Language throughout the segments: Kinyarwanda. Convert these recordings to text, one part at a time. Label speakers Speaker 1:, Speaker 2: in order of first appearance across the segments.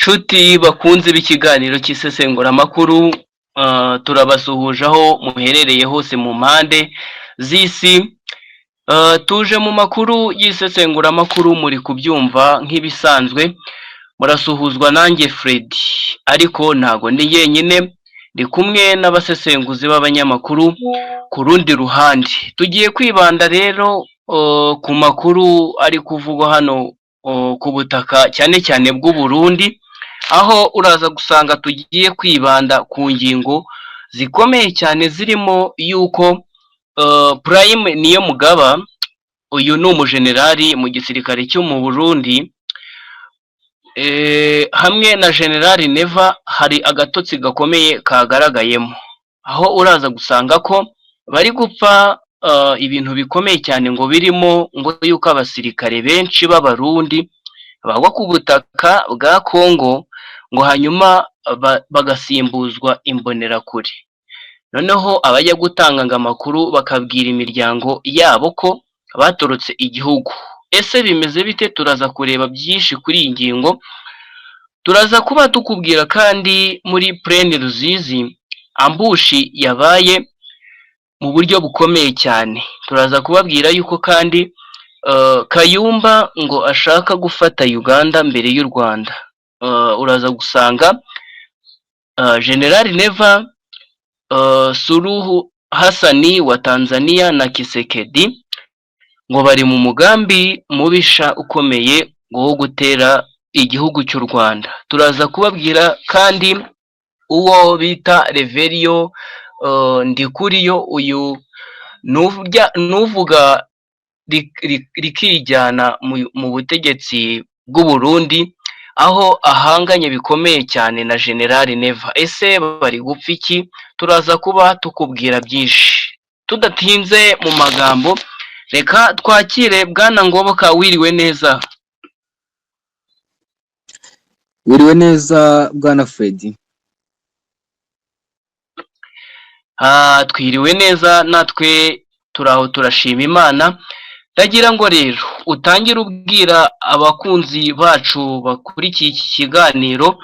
Speaker 1: Nshuti bakunze b'ikiganiro cy'isesenguramakuru, turabasuhuje aho muherereye hose mu mpande z'isi. Tuje mu makuru y'isesenguramakuru, muri kubyumva nk'ibisanzwe, murasuhuzwa nanjye Fred, ariko ntago ndi jyenyine, ndi kumwe n'abasesenguzi b'abanyamakuru ku rundi ruhande. Tugiye kwibanda rero ku makuru ari kuvugwa hano ku butaka cyane cyane bw'u Burundi, aho uraza gusanga tugiye kwibanda ku ngingo zikomeye cyane zirimo yuko Prime Niyomugaba, uyu ni umujenerali mu gisirikare cyo mu Burundi, hamwe na General Neva hari agatotsi gakomeye kagaragayemo, aho uraza gusanga ko bari gupfa ibintu bikomeye cyane, ngo birimo ngo yuko abasirikare benshi b'abarundi bagwa ku butaka bwa Kongo, ngo hanyuma bagasimbuzwa imbonerakure. Noneho abajya gutanga ngo amakuru bakabwira imiryango yabo ko batorotse igihugu. Ese bimeze bite? Turaza kureba byinshi kuri iyi ngingo. Turaza kuba tukubwira kandi muri Plaine Ruzizi ambushi yabaye mu buryo bukomeye cyane. Turaza kubabwira yuko kandi Kayumba ngo ashaka gufata Uganda mbere y'u Rwanda. Uraza gusanga General Neva, Suluhu Hassani wa Tanzania na Kisekedi ngo bari mu mugambi mubisha ukomeye wo gutera igihugu cy'u Rwanda. Turaza kubabwira kandi uwo bita Reverio Ndikuriyo, uyu nuvuga rikijyana mu butegetsi bw'u Burundi, aho ahanganye bikomeye cyane na General Neva. Ese bari gupfa iki? Turaza kuba tukubwira byinshi. Tudatinze mu magambo, reka twakire Bwana Ngoboka. Wiriwe neza?
Speaker 2: Wiriwe neza Bwana Fred.
Speaker 1: Twiriwe neza natwe, turaho turashima Imana. Ndagira ngo rero utangire ubwira abakunzi bacu bakurikiye iki kiganiro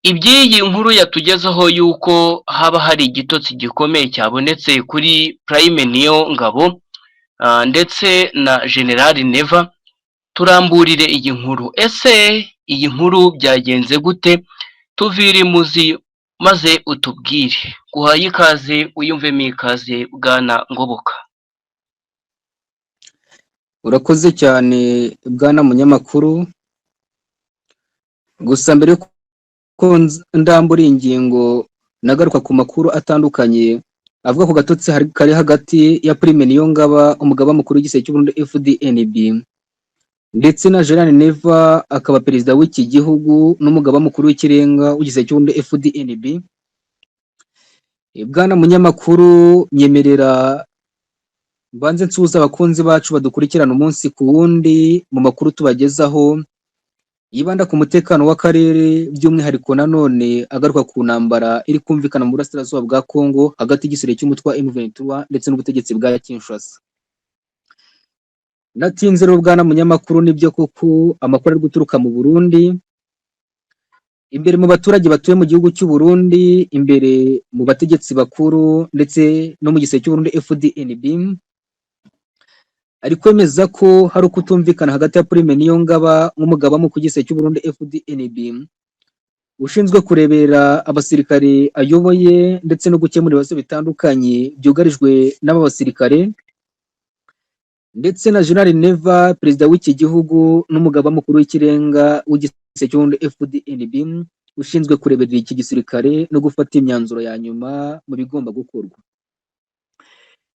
Speaker 1: iby'iyi nkuru yatugezeho yuko haba hari igitotsi gikomeye cyabonetse kuri Prime Niyongabo ndetse na General Neva. Turamburire iyi nkuru. Ese iyi nkuru byagenze gute? Tuvire muzi maze utubwire. Guhaye ikaze, uyumvemo ikaze Bwana Ngoboka.
Speaker 2: Urakoze cyane Bwana munyamakuru. Gusa mbere ko ndambura ingingo, nagaruka ku makuru atandukanye avuga ko gatotsi kari hagati ya Prime Niyongaba, umugaba mukuru w'igisirikare cy'u Burundi FDNB, ndetse na General Neva akaba perezida w'iki gihugu n'umugaba mukuru w'ikirenga w'igisirikare cy'u Burundi FDNB. Bwana munyamakuru, nyemerera banze nsuhuza abakunzi bacu badukurikirana umunsi ku wundi mu makuru tubagezaho yibanda ku mutekano w'akarere, by'umwihariko nanone agaruka ku ntambara iri kumvikana mu burasirazuba bwa Kongo hagati y'igisirikare cy'umutwe wa M23 ndetse n'ubutegetsi bwa Kinshasa. Natinze rero Bwana munyamakuru, nibyo koko amakuru ari guturuka mu Burundi, imbere mu baturage batuye mu gihugu cy'u Burundi, imbere mu bategetsi bakuru ndetse no mu gisirikare cy'u Burundi FDNB, ari kwemeza ko hari ukutumvikana hagati ya Prime Niyongaba nk'umugaba mukuru w'igisirikare cy'u Burundi FDNB ushinzwe kurebera abasirikare ayoboye ndetse no gukemura ibibazo bitandukanye byugarijwe n'aba basirikare, ndetse na General Neva, perezida w'iki gihugu n'umugaba mukuru w'ikirenga w'igisirikare cy'u Burundi FDNB ushinzwe kureberera iki gisirikare no gufata imyanzuro ya nyuma mu bigomba gukorwa.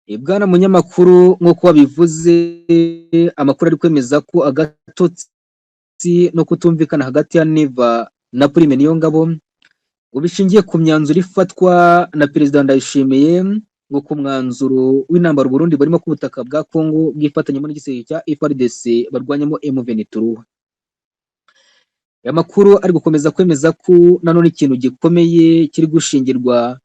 Speaker 2: Bwana munyamakuru, nk'uko wabivuze, amakuru ari kwemeza ko agatotsi no kutumvikana hagati ya Neva na Prime Niyongabo ubishingiye ku myanzuro ifatwa na Perezida Ndayishimiye, ngo ku mwanzuro w'intambara u Burundi barimo ku butaka bwa Kongo bwifatanyemo n'igisirikare cya FARDC barwanyamo M23. Aya makuru ari gukomeza kwemeza ko nanone ikintu gikomeye kiri gushingirwa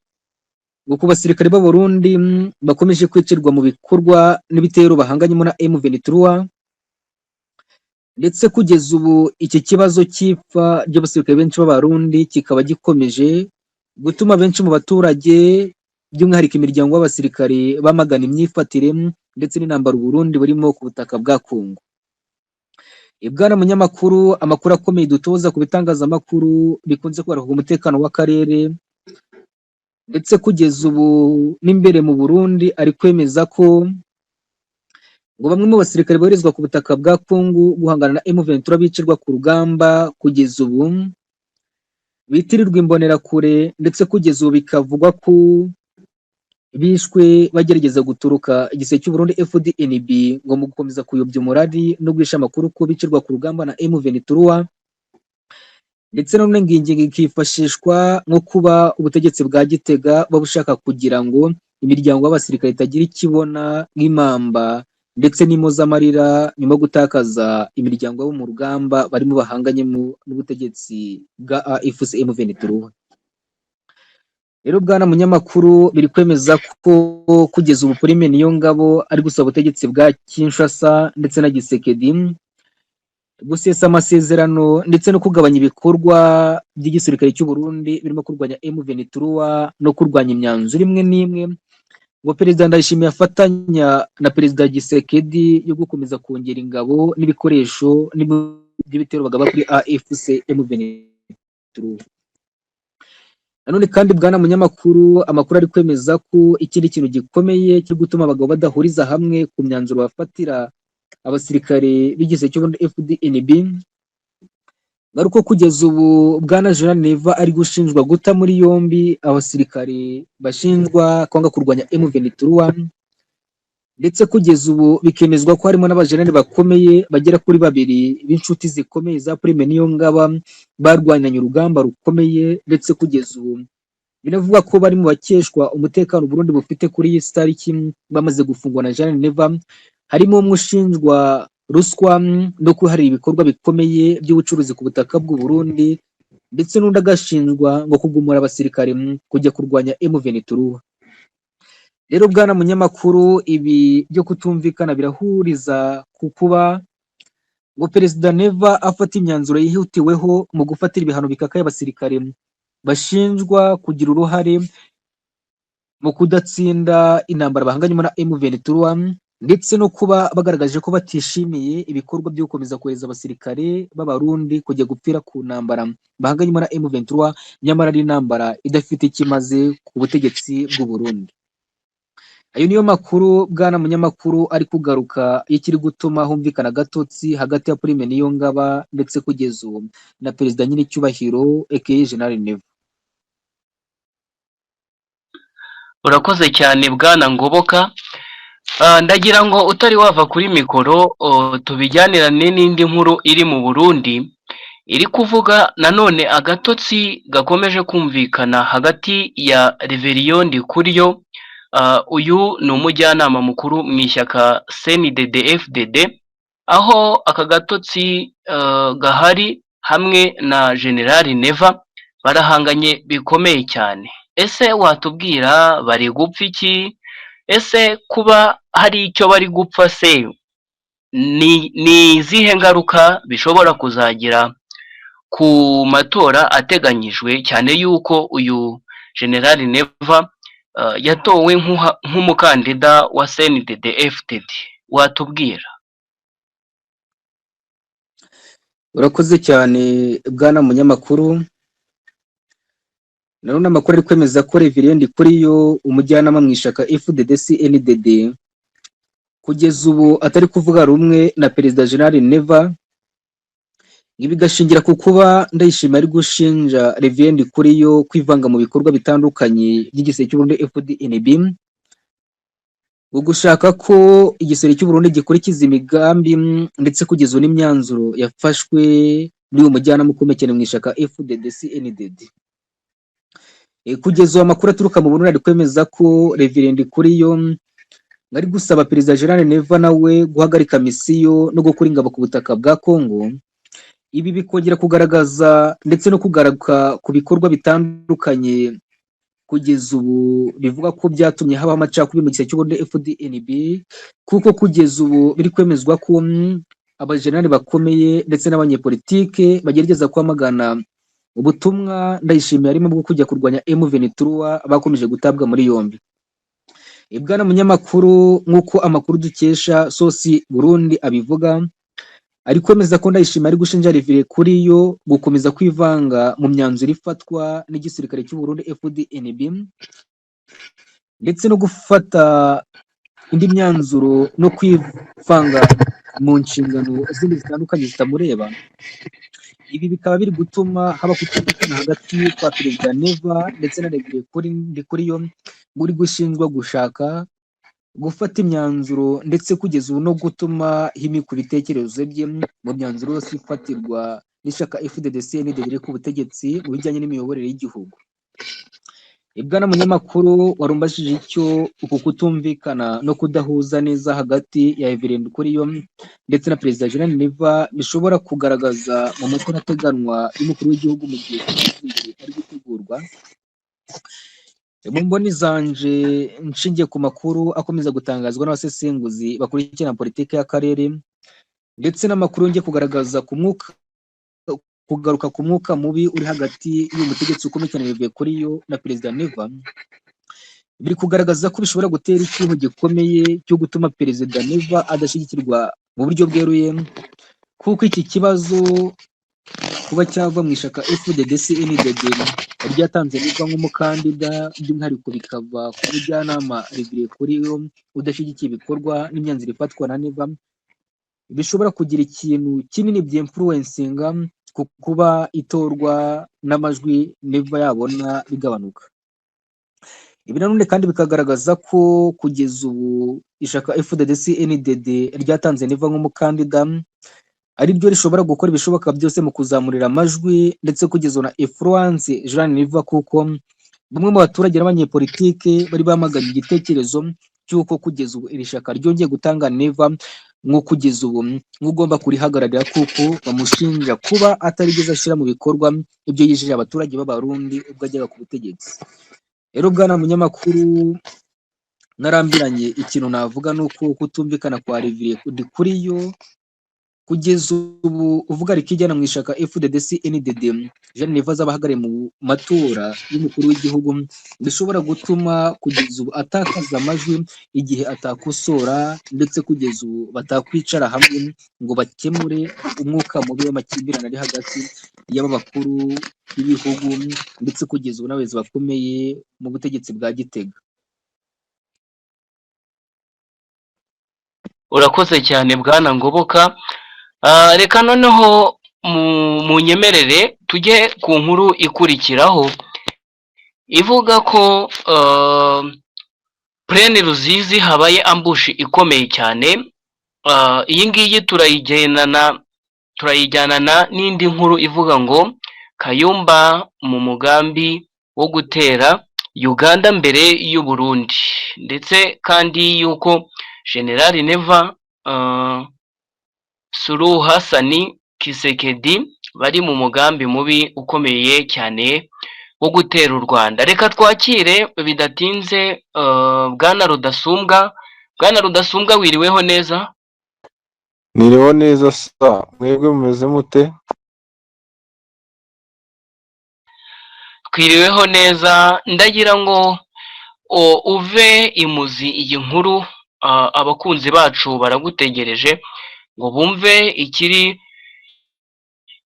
Speaker 2: ngo ku basirikare b'u Burundi bakomeje kwicirwa mu bikorwa n'ibitero bahanganyemo na M23, ndetse kugeza ubu iki kibazo cy'ipfa ry'abasirikare benshi b'abarundi kikaba gikomeje gutuma benshi mu baturage by'umwihariko imiryango y'abasirikare bamagana imyifatire ndetse n'intambara Uburundi burimo ku butaka bwa Kongo. Bwana munyamakuru, amakuru akomeye dutoza ku bitangazamakuru bikunze kugaruka ku mutekano w'akarere ndetse kugeza ubu n'imbere mu Burundi ari kwemeza ko ngo bamwe mu basirikare boherezwa ku butaka bwa Kongo guhangana na M23 bicirwa ku rugamba kugeza ubu bitirirwa imbonerakure, ndetse kugeza ubu bikavugwa ko bishwe bagerageza guturuka igisirikare cy'u Burundi FDNB ngo mu gukomeza kuyobya umurari no guhisha amakuru ko bicirwa ku rugamba na M23, ndetse none ngingi ikifashishwa nko kuba ubutegetsi bwa Gitega babushaka kugira ngo imiryango y'abasirikare itagira ikibona nk'impamba ndetse n'impozamarira nyuma yo gutakaza imiryango yo mu rugamba barimo bahanganye n'ubutegetsi bwa AFC M23. Rero bwana munyamakuru, biri kwemeza ko kugeza ubu Prime Niyongabo ari gusaba ubutegetsi bwa Kinshasa ndetse na Gisekedi gusesa amasezerano ndetse no kugabanya ibikorwa by'igisirikare cy'u Burundi birimo kurwanya M23 no kurwanya imyanzuro imwe n'imwe ngo Perezida Ndayishimiye afatanya na Perezida Gisekedi yo gukomeza kongera ingabo n'ibikoresho by'ibitero bagaba kuri AFC M23. Nanone kandi bwana munyamakuru, amakuru ari kwemeza ko ikindi kintu gikomeye cyo gutuma abagabo badahuriza hamwe ku myanzuro bafatira abasirikare b'igisirikare cy'u Burundi FDNB ari uko kugeza ubu bwana General Neva ari gushinjwa guta muri yombi abasirikare bashinjwa kwanga kurwanya M23, ndetse kugeza ubu bikemezwa ko harimo n'abajenerali bakomeye bagera kuri babiri b'inshuti zikomeye za Prime Niyongaba barwanyanye urugamba rukomeye, ndetse kugeza ubu binavuga ko bari mu bakeshwa umutekano Burundi bufite kuri iyi tariki bamaze gufungwa na General Neva, harimo umwe ushinjwa ruswa no kuharira ibikorwa bikomeye by'ubucuruzi ku butaka bw'u Burundi, ndetse n'undi agashinjwa ngo kugumura abasirikare kujya kurwanya M23. Rero bwana munyamakuru, ibi byo kutumvikana birahuriza ku kuba ngo Perezida Neva afata imyanzuro yihutiweho mu gufatira ibihano bikakaye abasirikare bashinjwa kugira uruhare mu kudatsinda intambara bahanganyemo na M23, ndetse no kuba bagaragaje ko batishimiye ibikorwa byo gukomeza kohereza abasirikare b'abarundi kujya gupfira ku ntambara bahanganyemo na M23, nyamara ari intambara idafite ikimaze ku butegetsi bw'u Burundi. Ayo niyo makuru bwana munyamakuru ari kugaruka ikiri gutuma humvikana gatotsi hagati ya Prime Niyongaba ndetse kugeza ubu na Perezida Nyiricyubahiro aka General Neva.
Speaker 1: Urakoze cyane bwana Ngoboka. Ndagira ngo utari wava kuri mikoro tubijyanirane n'indi nkuru iri mu Burundi iri kuvuga nanone agatotsi gakomeje kumvikana hagati ya Reverien Ndikuriyo, uyu ni umujyanama mukuru mu ishyaka CNDD-FDD, aho aka gatotsi gahari hamwe na General Neva barahanganye bikomeye cyane. Ese watubwira bari gupfa iki? Ese kuba hari icyo bari gupfa se ni izihe ngaruka bishobora kuzagira ku matora ateganyijwe, cyane yuko uyu General Neva yatowe nk'umukandida wa CNDD-FDD? Watubwira?
Speaker 2: Urakoze cyane bwana munyamakuru. Nanone amakuru ari kwemeza ko Reverien Ndikuriyo umujyanama mu ishyaka FDD-CNDD kugeza ubu atari kuvuga rumwe na Perezida General Neva. Ibi gashingira ku kuba Ndayishimiye ari gushinja Reverien Ndikuriyo kwivanga mu bikorwa bitandukanye by'igisirikare cy'u Burundi FDNB, gushaka ko igisirikare cy'u Burundi gikurikiza imigambi ndetse kugeza n'imyanzuro yafashwe n'uyu mujyanama ukomeye cyane mu ishyaka FDD-CNDD. Kugeza amakuru aturuka mu Burundi ari kwemeza ko Reverien Ndikuriyo ari gusaba Perezida General Neva nawe guhagarika misiyo no gukura ingabo ku butaka bwa Kongo. Ibi bikongera kugaragaza ndetse no kugaruka ku bikorwa bitandukanye kugeza ubu bivuga ko byatumye habaho amacakubiri mu gisirikare cy'u Burundi FDNB, kuko kugeza ubu biri kwemezwa ko abajenerali bakomeye ndetse n'abanyepolitike bagerageza kwamagana ubutumwa Ndayishimiye arimo bwo kujya kurwanya M23 bakomeje gutabwa muri yombi. Bwana munyamakuru, nk'uko amakuru dukesha sosi Burundi abivuga, ari kwemeza ko Ndayishimiye ari gushinja Rev Kuriyo gukomeza kwivanga mu myanzuro ifatwa n'igisirikare cy'u Burundi FDNB ndetse no gufata indi myanzuro no kwivanga mu nshingano zindi zitandukanye zitamureba. Ibi bikaba biri gutuma haba kutumvikana hagati kwa Perezida Neva ndetse na Rev Kuriyo uri gushinjwa gushaka gufata imyanzuro ndetse kugeza ubu no gutuma himikwa ibitekerezo bye mu myanzuro yose ifatirwa n'ishyaka FDC-NDD riri ku butegetsi mu bijyanye n'imiyoborere y'igihugu. Bwana munyamakuru, warumbajije icyo uku kutumvikana no kudahuza neza hagati ya Rev Kuriyo ndetse na Perezida Jenerali Neva bishobora kugaragaza mu matora ateganwa y'umukuru w'igihugu mu gihe ari gutegurwa. Mu mboni zanje nshingiye ku makuru akomeza gutangazwa n'abasesenguzi bakurikirana politiki y'akarere ndetse n'amakuru ngiye kugaragaza kugaruka ku mwuka mubi uri hagati y'umutegetsi ukomeye cyane Rev Kuriyo na Perezida Neva, biri kugaragaza ko bishobora gutera icyuho gikomeye cyo gutuma Perezida Neva adashyigikirwa mu buryo bweruye, kuko iki kibazo kuba cyava mu ishyaka FDC-NDD ryatanze Neva nk'umukandida by'umwihariko bikava ku mujyanama Rev Kuriyo udashyigikiye ibikorwa n'imyanzuro ifatwa na Neva, bishobora kugira ikintu kinini by'influencinga ku kuba itorwa n'amajwi Neva yabona bigabanuka. Ibi nanone kandi bikagaragaza ko kugeza ubu ishyaka FDC-NDD ryatanze Neva nk'umukandida ari ryo rishobora gukora ibishoboka byose mu kuzamurira amajwi ndetse kugeza na influence Jean Neva, kuko bamwe mu baturage n'abanyepolitike bari bamaganye igitekerezo cy'uko kugeza ubu iri shyaka ryongeye gutanga Neva nko kugeza ubu nk'ugomba kurihagararira, kuko bamushinja kuba atarigeze ashyira mu bikorwa ibyo yijeje abaturage b'Abarundi ubwo ajyaga ku butegetsi. Rero bwana munyamakuru, narambiranye ikintu navuga nuko kutumvikana kwa Rev Kuriyo kugeza ubu uvuga rikijyana mu ishyaka FDC-NDD Jean Neva azabahagariye mu matora y'umukuru w'igihugu bishobora gutuma kugeza ubu atakaza amajwi igihe atakosora, ndetse kugeza ubu batakwicara hamwe ngo bakemure umwuka mubi w'amakimbirane ari hagati y'abakuru b'ibihugu ndetse kugeza ubu n'abayobozi bakomeye mu butegetsi bwa Gitega.
Speaker 1: Urakoze cyane bwana Ngoboka. Reka noneho mu nyemerere tujye ku nkuru ikurikiraho ivuga ko Plaine Ruzizi habaye ambushi ikomeye cyane. Iyi ngiyi turayijyanana n'indi nkuru ivuga ngo Kayumba mu mugambi wo gutera Uganda mbere y'u Burundi, ndetse kandi yuko General Neva Suluhu Hassan Kisekedi bari mu mugambi mubi ukomeye cyane wo gutera u Rwanda. Reka twakire bidatinze bwana Rudasumbwa. Bwana Rudasumbwa, wiriweho neza?
Speaker 3: Niriho neza sa, mwebwe mumeze mute?
Speaker 1: Twiriweho neza. Ndagira ngo uve imuzi iyi nkuru, abakunzi bacu baragutegereje ngo bumve ikiri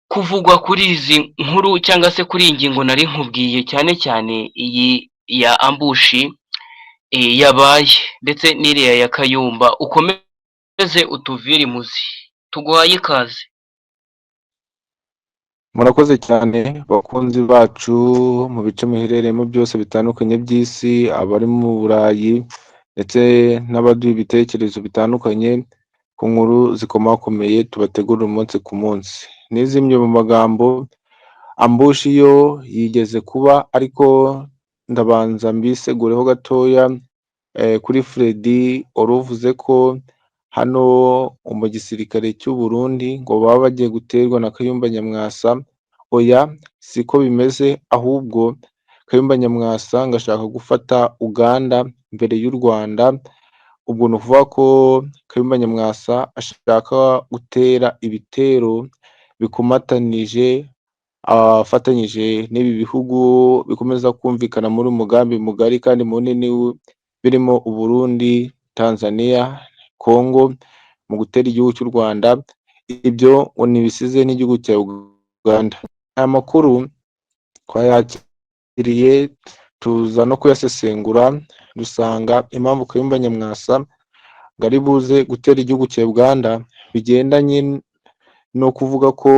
Speaker 1: kuvugwa kuri izi nkuru cyangwa se kuri iyi ngingo nari nkubwiye, cyane cyane iyi ya ambushi yabaye ndetse n'iriya ya Kayumba. Ukomeze utuvire imuzi, tuguhaye ikaze.
Speaker 3: Murakoze cyane bakunzi bacu mu bice muherereyemo byose bitandukanye by'isi, abari mu Burayi ndetse n'abaduha ibitekerezo bitandukanye ku nkuru zikomakomeye tubategurira umunsi ku munsi. Nizimye mu magambo, ambushi yo yigeze kuba, ariko ndabanza mbisegureho gatoya kuri Freddy waruvuze ko hano mu gisirikare cy'u Burundi ngo baba bagiye guterwa na Kayumba Nyamwasa. Oya, siko bimeze, ahubwo Kayumba Nyamwasa ngashaka gufata Uganda mbere y'u Rwanda. ubwo ni ukuvuga ko Kayumba Nyamwasa ashaka gutera ibitero bikomatanije afatanyije n'ibi bihugu bikomeza kumvikana muri umugambi mugari kandi munini birimo Uburundi, Tanzania, Congo mu gutera igihugu cy'u Rwanda. Ibyo ngo ntibisize n'igihugu cya Uganda. Aya makuru twayakiriye tuza no kuyasesengura, dusanga impamvu Kayumba Nyamwasa ngo ari buze gutera igihugu cya Uganda bigendanye no kuvuga ko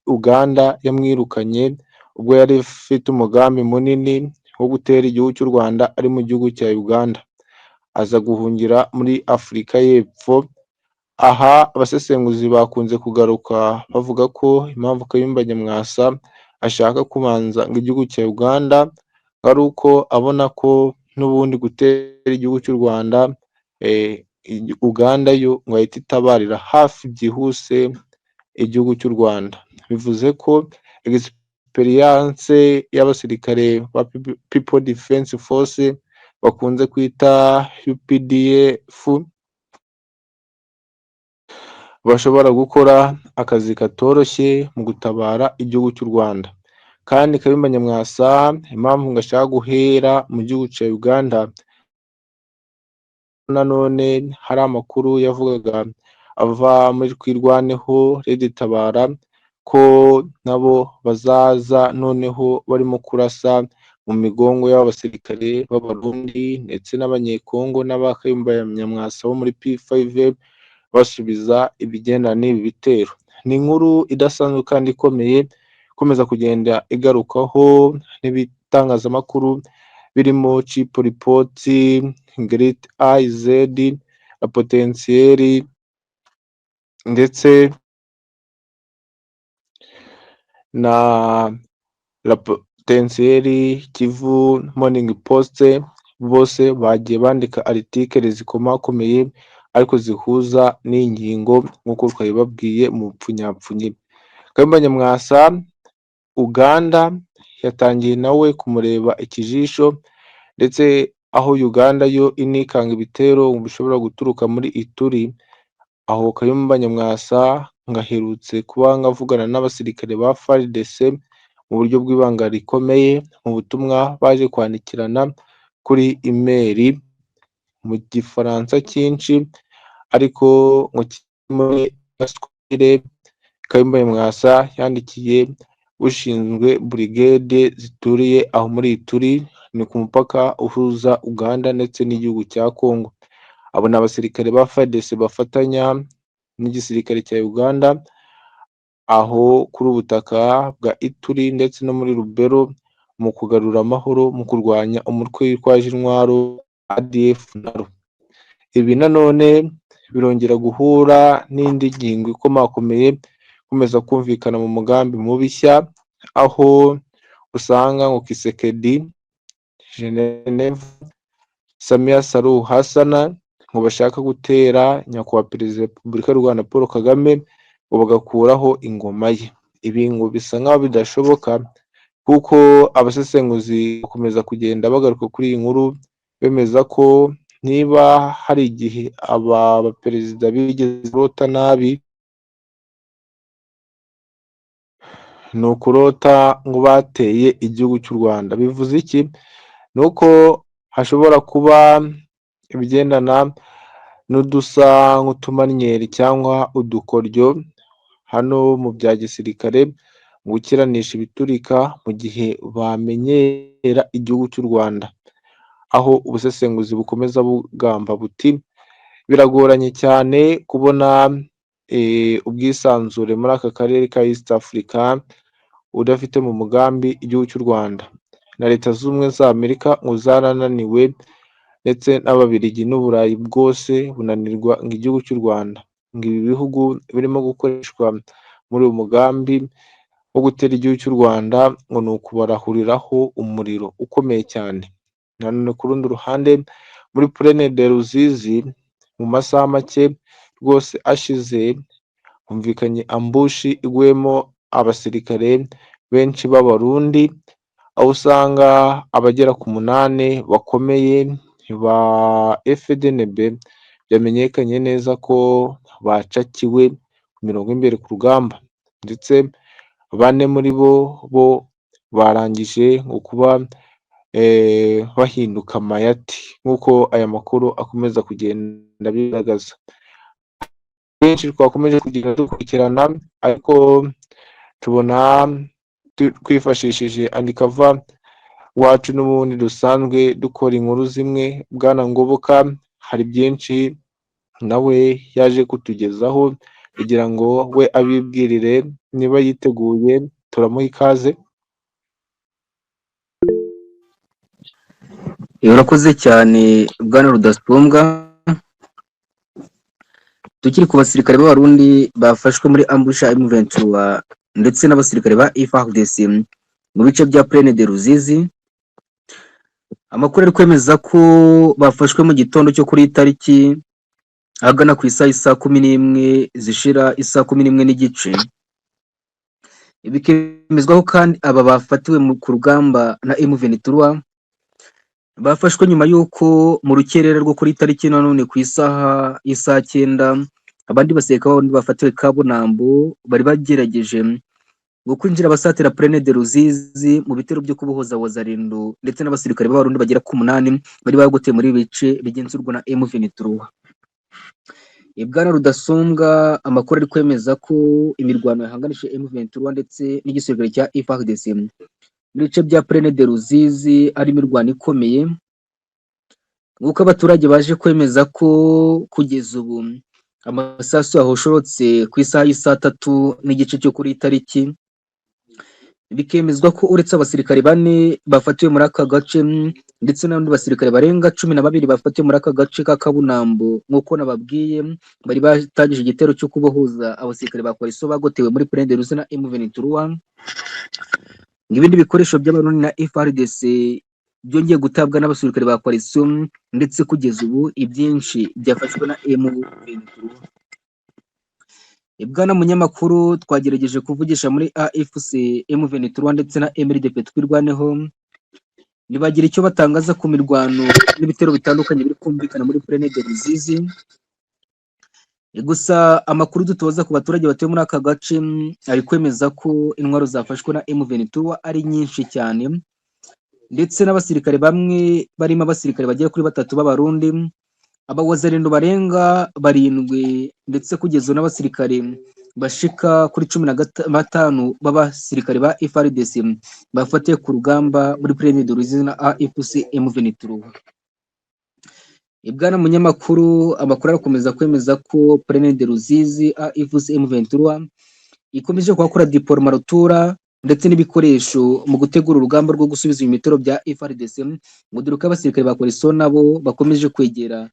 Speaker 3: Uganda yamwirukanye ubwo yari afite umugambi munini wo gutera igihugu cy'u Rwanda ari mu gihugu cya Uganda, aza guhungira muri Afurika y'Epfo. Aha abasesenguzi bakunze kugaruka bavuga ko impamvu Kayumba Nyamwasa ashaka kubanza ngo igihugu cya Uganda ari uko abona ko n'ubundi gutera igihugu cy'u Rwanda Uganda yo ngo ahita itabarira hafi byihuse igihugu cy'u Rwanda. Bivuze ko experience y'abasirikare ba People Defense Force bakunze kwita UPDF bashobora gukora akazi katoroshye mu gutabara igihugu cy'u Rwanda. Kandi Kayumba Nyamwasa impamvu ngo ashaka guhera mu gihugu cya Uganda, nanone hari amakuru yavugaga ava muri Twirwaneho Red Tabara ko nabo bazaza noneho barimo kurasa mu migongo y'abasirikare b'Abarundi ndetse n'Abanyekongo n'aba Kayumba Nyamwasa bo muri P5 basubiza ibigendana n'ibi bitero. Ni inkuru idasanzwe kandi ikomeye ikomeza kugenda igarukaho n'ibitangazamakuru birimo Chip Report, Great IZ, La Potentiel ndetse na La Potentiel, Kivu Morning Post, bose bagiye bandika article zikomakomeye ariko zihuza n'ingingo nk'uko twabibabwiye mu pfunyapfunyi. Kayumba Nyamwasa Uganda yatangiye nawe kumureba ikijisho, ndetse aho Uganda yo inikanga ibitero bishobora guturuka muri Ituri, aho Kayumba Nyamwasa ngaherutse kuba ngavugana n'abasirikare ba FARDC mu buryo bw'ibanga rikomeye mu butumwa baje kwandikirana kuri email mu gifaransa cyinshi, ariko ngo kimwe gaswire Kayumba Nyamwasa yandikiye ushinzwe brigade zituriye aho muri Ituri, ni ku mupaka uhuza Uganda ndetse n'igihugu cya Congo. Abo ni abasirikare ba FARDC bafatanya n'igisirikare cya Uganda aho kuri ubutaka bwa Ituri ndetse no muri Lubero mu kugarura amahoro mu kurwanya umutwe witwaje intwaro ADF naro. Ibi nanone birongera guhura n'indi ngingo ikomakomeye ikomeza kumvikana mu mugambi mubishya, aho usanga ngo Kisekedi, Geneve, Samia Suluhu Hassan ngo bashaka gutera nyakubahwa Perezida wa Repubulika y'u Rwanda Paul Kagame ngo bagakuraho ingoma ye. Ibi ngo bisa nk'aho bidashoboka kuko abasesenguzi bakomeza kugenda bagaruka kuri iyi nkuru bemeza ko niba hari igihe aba baperezida bigeze kurota nabi, ni ukurota ngo bateye igihugu cy'u Rwanda. Bivuze iki? Ni uko hashobora kuba ibigendana n'udusa nk'utumanyeri cyangwa udukoryo hano mu bya gisirikare mu gukiranisha ibiturika mu gihe bamenyera igihugu cy'u Rwanda, aho ubusesenguzi bukomeza bugamba buti biragoranye cyane kubona ubwisanzure muri aka karere ka East Africa udafite mu mugambi igihugu cy'u Rwanda. Na Leta z'Ubumwe za Amerika ngo zarananiwe ndetse n'Ababiligi n'Uburayi bwose bunanirwa ngo igihugu cy'u Rwanda. Ngo ibi bihugu birimo gukoreshwa muri uyu mugambi wo gutera igihugu cy'u Rwanda ngo ni ukubarahuriraho umuriro ukomeye cyane. Nanone ku rundi ruhande muri Plaine de Ruzizi mu masaha make rwose ashize humvikanye ambushi igwemo abasirikare benshi b'Abarundi, aho usanga abagera ku 8 bakomeye ba FDNB byamenyekanye neza ko bacakiwe ku mirongo y'imbere ku rugamba, ndetse 4 muri bo barangije kuba bahinduka mayati nk'uko aya makuru akomeza kugenda abigaragaza. Benshi twakomeje kugenda dukurikirana, ariko tubona twifashishije Andikava wacu n'ubundi dusanzwe dukora inkuru zimwe, Bwana Ngoboka hari byinshi nawe yaje kutugezaho kugira ngo we abibwirire. Niba yiteguye turamuha ikaze.
Speaker 2: Urakoze cyane Bwana Rudasumbwa. Tukiri ku basirikare b'Abarundi bafashwe muri ambusha M23 ndetse n'abasirikare ba FARDC mu bice bya Plaine de Ruzizi, amakuru ari kwemeza ko bafashwe mu gitondo cyo kuri tariki ahagana ku isaha 11 zishira isaha 11 n'igice. Bikemezwaho kandi aba bafatiwe ku rugamba na M23 bafashwe nyuma y'uko mu rukerera rwo kuri tariki nanone ku isaha 9 abandi baseka bandi bafatiwe Kabunambo bari bagerageje ngo kwinjira basatira Plaine de Ruzizi mu bitero byo kubohoza Wazalendo ndetse n'abasirikare b'Abarundi bagera ku 8 bari bagoteye muri bice bigenzurwa na M23. Bwana Rudasumbwa, amakuru ari kwemeza ko imirwano yahanganije M23 ndetse n'igisirikare cya FARDC mu bice bya Plaine de Ruzizi ari imirwano ikomeye, nk'uko abaturage baje kwemeza ko kugeza ubu amasasu yahoshorotse ku isaha 3 n'igice cyo kuri tariki. Bikemezwa ko uretse abasirikare 4 bafatiwe muri aka gace ndetse n'abandi basirikare barenga 12 bafatiwe muri aka gace ka Kabunambo, nk'uko nababwiye bari batangije igitero cyo kubohoza abasirikare ba Coalition bagotewe muri Plaine de Ruzizi na M23. Ibindi bikoresho by'Abarundi na FARDC byongeye gutabwa n'abasirikare ba Coalition, ndetse kugeza ubu ibyinshi byafashwe na M23. Bwana munyamakuru, twagerageje kuvugisha muri AFC M23 ndetse na MRDP twirwaneho nibagira icyo batangaza ku mirwano n'ibitero bitandukanye biri kumvikana muri Plaine de Ruzizi. Gusa amakuru dutoza ku baturage batuye muri aka gace ari kwemeza ko intwaro zafashwe na M23 ari nyinshi cyane, ndetse n'abasirikare bamwe barimo abasirikare bagera kuri 3 b'Abarundi, Abawazalendo barenga 7, ndetse kugeza n'abasirikare bashika kuri 15 b'abasirikare ba FARDC bafatiye ku rugamba muri Plaine de Ruzizi na AFC M23. Bwana munyamakuru, amakuru arakomeza kwemeza ko Plaine de Ruzizi AFC M23 ikomeje kwakora diploma rutura ndetse n'ibikoresho mu gutegura urugamba rwo gusubiza ibitero bya FARDC, ngo dore ko abasirikare ba Coalition nabo bakomeje kwegera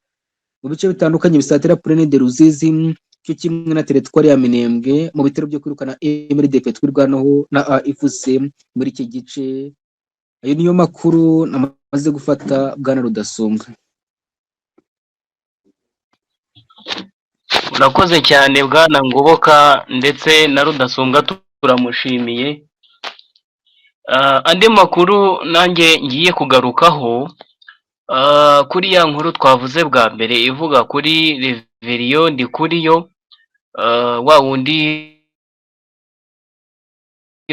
Speaker 2: mu bice bitandukanye bisatira Plaine de Ruzizi, cyo kimwe na teritwari ya Minembwe mu bitero byo kwirukana MRDP twirwanaho na AFC muri iki gice. Ayo niyo makuru namaze gufata Bwana Rudasumbwa.
Speaker 1: Urakoze cyane Bwana Ngoboka, ndetse na Rudasumbwa turamushimiye. Andi makuru nanjye ngiye kugarukaho kuri ya nkuru twavuze bwa mbere ivuga kuri Reverien Ndikuriyo, wa wundi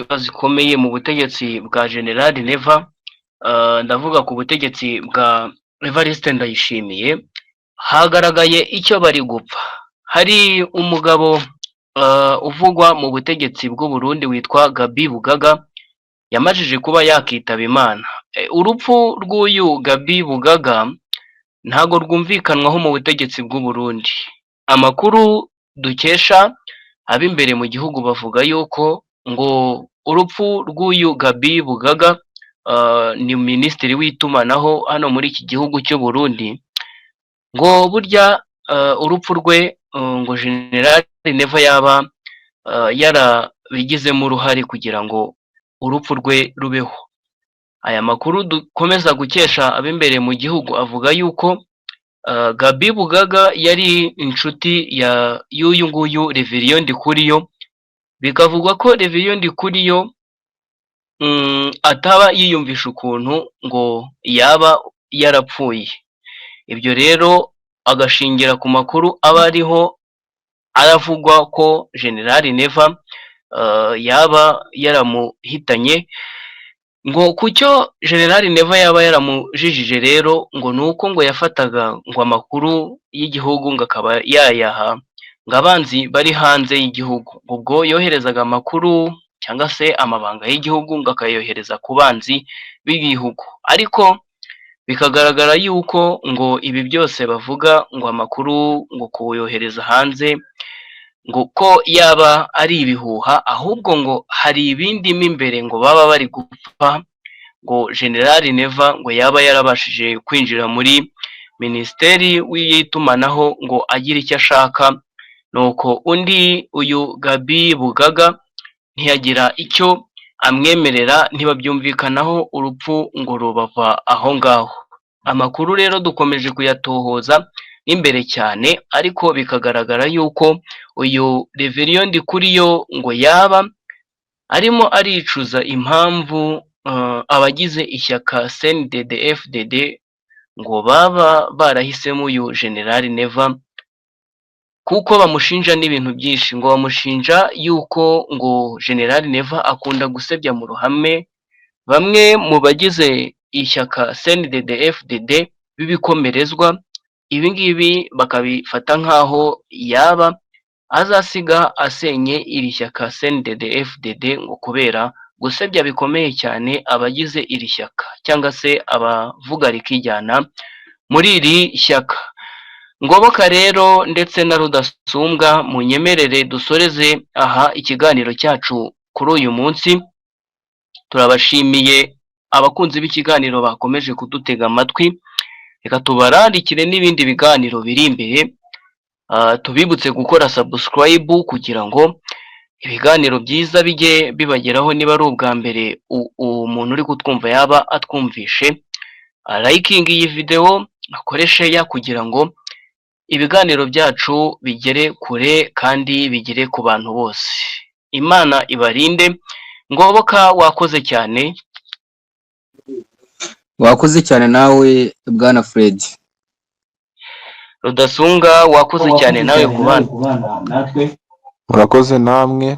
Speaker 1: bazikomeye mu butegetsi bwa General Neva. Ndavuga ku butegetsi bwa Evariste Ndayishimiye. Hagaragaye icyo bari gupfa. Hari umugabo uvugwa mu butegetsi bw'u Burundi witwa Gabi Bugaga, yamajije kuba yakitaba Imana. Urupfu rw'uyu Gabi Bugaga ntago rwumvikanwaho mu butegetsi bw'u Burundi. Amakuru dukesha ab'imbere mu gihugu bavuga yuko ngo urupfu rw'uyu Gabi Bugaga, ni minisitiri w'itumanaho hano muri iki gihugu cy'u Burundi, ngo burya urupfu rwe ngo General Neva yaba yarabigizemo uruhare kugira ngo urupfu rwe rubeho. Aya makuru dukomeza gukesha ab'imbere mu gihugu avuga yuko Gabi Bugaga yari inshuti ya y'uyu nguyu Reverien Ndikuriyo. Bikavugwa ko Reverien Ndikuriyo ataba yiyumvisha ukuntu ngo yaba yarapfuye. Ibyo rero agashingira ku makuru aba ariho aravugwa ko General Neva yaba yaramuhitanye. Ngo kucyo General Neva yaba yaramujijije rero ngo nuko ngo yafataga ngo amakuru y'igihugu ngo akaba yayaha ngo abanzi bari hanze y'igihugu. Ubwo yoherezaga amakuru cyangwa se amabanga y'igihugu ngo akayohereza ku banzi b'igihugu, ariko bikagaragara yuko ngo ibi byose bavuga ngo amakuru ngo kuyohereza hanze ngo ko yaba ari ibihuha, ahubwo ngo hari ibindi mo imbere ngo baba bari gupfa, ngo General Neva ngo yaba yarabashije kwinjira muri Minisiteri w'itumanaho ngo agire icyo ashaka, nuko undi uyu Gabi Bugaga ntiyagira icyo amwemerera, ntibabyumvikanaho, urupfu ngo rubava aho ngaho. Amakuru rero dukomeje kuyatohoza imbere cyane, ariko bikagaragara yuko uyu Reverien Ndikuriyo ngo yaba arimo aricuza impamvu abagize ishyaka CNDD-FDD ngo baba barahisemo uyu General Neva, kuko bamushinja n'ibintu byinshi. Ngo bamushinja yuko ngo General Neva akunda gusebya mu ruhame bamwe mu bagize ishyaka CNDD-FDD b'ibikomerezwa. Ibi ngibi bakabifata nk'aho yaba azasiga asenye iri shyaka CNDD-FDD ngo kubera gusebya bikomeye cyane abagize iri shyaka cyangwa se abavuga rikijyana muri iri shyaka. Ngoboka rero ndetse na Rudasumbwa, munyemerere dusoreze aha ikiganiro cyacu kuri uyu munsi. Turabashimiye abakunzi b'ikiganiro bakomeje kudutega amatwi, reka tubarandikire n'ibindi biganiro biri imbere. Tubibutse gukora subscribe kugira ngo ibiganiro byiza bijye bibageraho. Niba ari ubwa mbere umuntu uri kutwumva yaba atwumvishe, liking iyi video, akore share kugira ngo ibiganiro byacu bigere kure kandi bigere ku bantu bose. Imana ibarinde. Ngoboka wakoze cyane.
Speaker 2: Wakoze cyane nawe Bwana Fred.
Speaker 1: Rudasunga wakoze cyane nawe kubana
Speaker 3: natwe. Murakoze namwe.